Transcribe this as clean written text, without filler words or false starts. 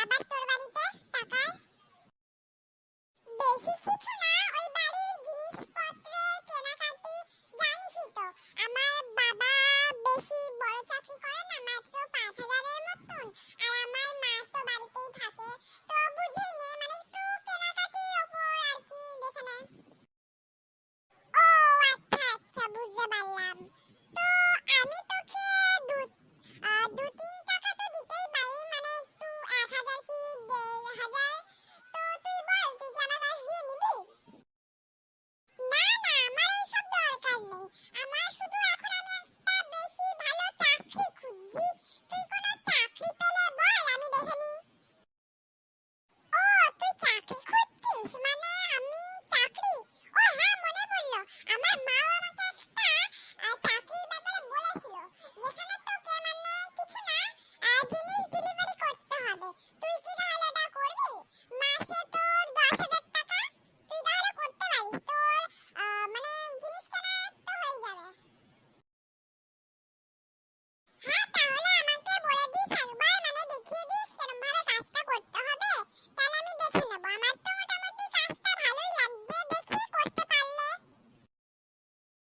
বাবার তোর বাড়িতে টাকার বেশি কিছু না, ওই বাড়ির জিনিসপত্রের কেনাকাটি। জানিসই তো আমার বাবা বেশি বড় চাকরি করে না, মাত্র 5,000-এর মতন। আর আমার মা তো বাড়িতেই থাকে, তো বুঝেই নে, মানে একটু কেনাকাটির ওপর আর কি দেখে নে। ও আচ্ছা আচ্ছা, বুঝতে পারলাম। তো আমি তোকে দু 2-3 টাকা তো দিতেই পারি, মানে একটু 1,000 কি 1,500। তো তুই বল, তুই কি আমার কাছ দিয়ে নিবি? না না, আমার ওইসব দরকার নেই। আমার শুধু এখন আমি একটা বেশি ভালো চাকরি খুঁজছি। তুই কোনো চাকরি পেলে বল, আমি দেখে নিই। ও তুই চাকরি খুঁজছিস, মানে আমি চাকরি। ও হ্যাঁ, মনে পড়লো, আমার মাও আমাকে একটা চাকরির ব্যাপারে বলেছিল, যেখানে তোকে মানে কিছু না জিনিস ডেলিভারি করতে হবে। তুই কি তাহলে এটা করবি? মাসে তোর 10,000